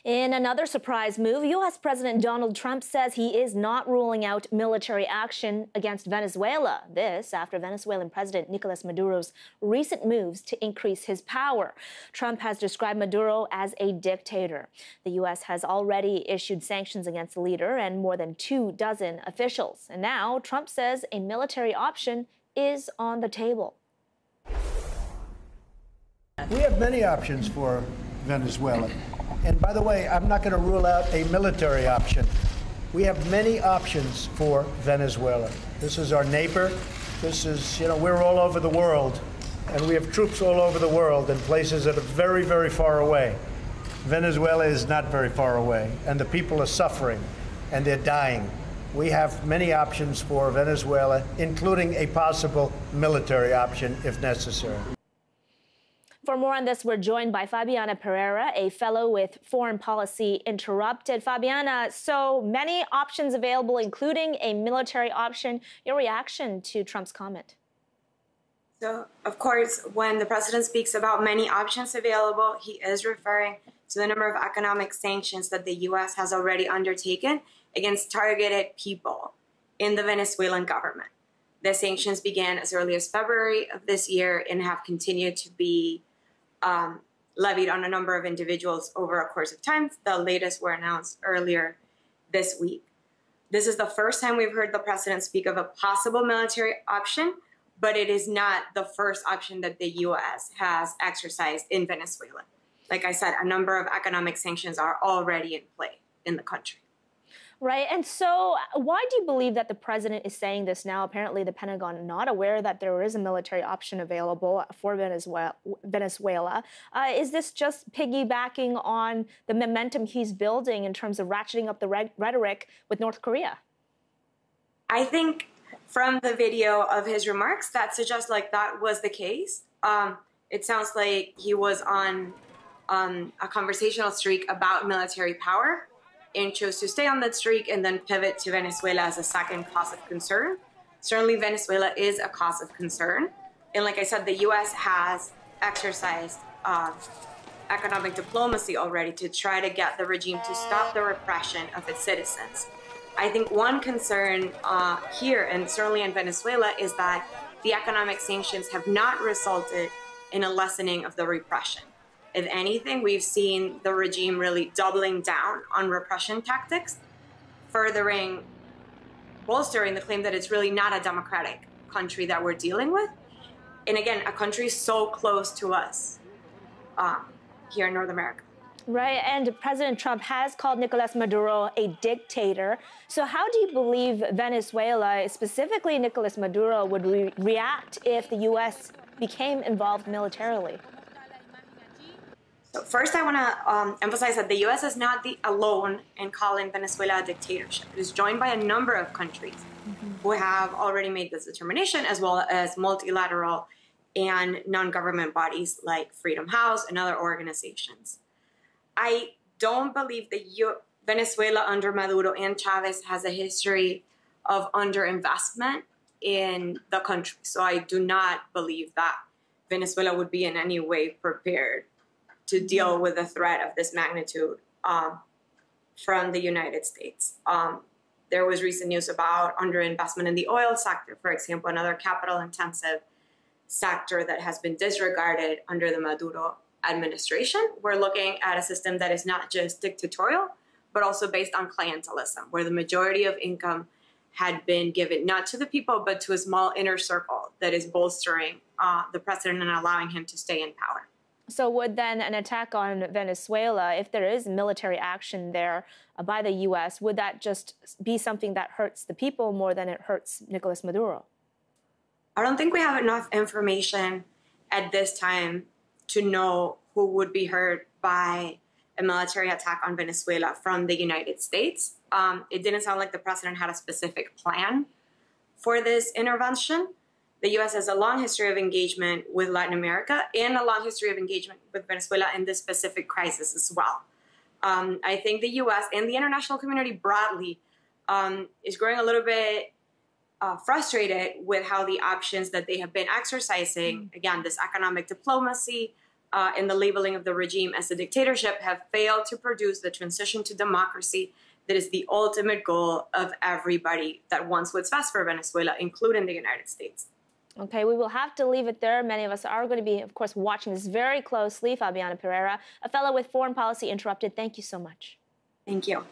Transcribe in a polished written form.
In another surprise move, U.S. President Donald Trump says he is not ruling out military action against Venezuela. This after Venezuelan President Nicolas Maduro's recent moves to increase his power. Trump has described Maduro as a dictator. The U.S. has already issued sanctions against the leader and more than 24 officials. And now Trump says a military option is on the table. We have many options for Venezuela. And by the way, I'm not going to rule out a military option. We have many options for Venezuela. This is our neighbor. This is, we're all over the world. And we have troops all over the world in places that are very, very far away. Venezuela is not very far away. And the people are suffering and they're dying. We have many options for Venezuela, including a possible military option if necessary. For more on this, we're joined by Fabiana Perera, a fellow with Foreign Policy Interrupted. Fabiana, so many options available, including a military option. Your reaction to Trump's comment? So, of course, when the president speaks about many options available, he is referring to the number of economic sanctions that the U.S. has already undertaken against targeted people in the Venezuelan government. The sanctions began as early as February of this year and have continued to be levied on a number of individuals over a course of time. The latest were announced earlier this week. This is the first time we've heard the president speak of a possible military option, but it is not the first option that the U.S. has exercised in Venezuela. Like I said, a number of economic sanctions are already in play in the country. Right. And so why do you believe that the president is saying this now? Apparently, the Pentagon not aware that there is a military option available for Venezuela. Is this just piggybacking on the momentum he's building in terms of ratcheting up the rhetoric with North Korea? I think from the video of his remarks, that suggests like that was the case. It sounds like he was on a conversational streak about military power and chose to stay on that streak and then pivot to Venezuela as a second cause of concern. Certainly, Venezuela is a cause of concern. And like I said, the U.S. has exercised economic diplomacy already to try to get the regime to stop the repression of its citizens. I think one concern here, and certainly in Venezuela, is that the economic sanctions have not resulted in a lessening of the repression. If anything, we've seen the regime really doubling down on repression tactics, bolstering the claim that it's really not a democratic country that we're dealing with. And again, a country so close to us here in North America. Right, and President Trump has called Nicolas Maduro a dictator. So how do you believe Venezuela, specifically Nicolas Maduro, would react if the U.S. became involved militarily? So first, I want to emphasize that the U.S. is not alone in calling Venezuela a dictatorship. It is joined by a number of countries who have already made this determination, as well as multilateral and non-government bodies like Freedom House and other organizations. I don't believe that Venezuela under Maduro and Chavez has a history of underinvestment in the country. So I do not believe that Venezuela would be in any way prepared to deal with a threat of this magnitude from the United States. There was recent news about underinvestment in the oil sector, for example, another capital-intensive sector that has been disregarded under the Maduro administration. We're looking at a system that is not just dictatorial, but also based on clientelism, where the majority of income had been given not to the people, but to a small inner circle that is bolstering the president and allowing him to stay in power. So would then an attack on Venezuela, if there is military action there by the U.S., would that just be something that hurts the people more than it hurts Nicolas Maduro? I don't think we have enough information at this time to know who would be hurt by a military attack on Venezuela from the United States. It didn't sound like the president had a specific plan for this intervention. The U.S. has a long history of engagement with Latin America and a long history of engagement with Venezuela in this specific crisis as well. I think the U.S. and the international community broadly is growing a little bit frustrated with how the options that they have been exercising, again, this economic diplomacy, in the labeling of the regime as a dictatorship have failed to produce the transition to democracy that is the ultimate goal of everybody that wants what's best for Venezuela, including the United States. Okay, we will have to leave it there. Many of us are going to be, of course, watching this very closely. Fabiana Perera, a fellow with Foreign Policy Interrupted, thank you so much. Thank you.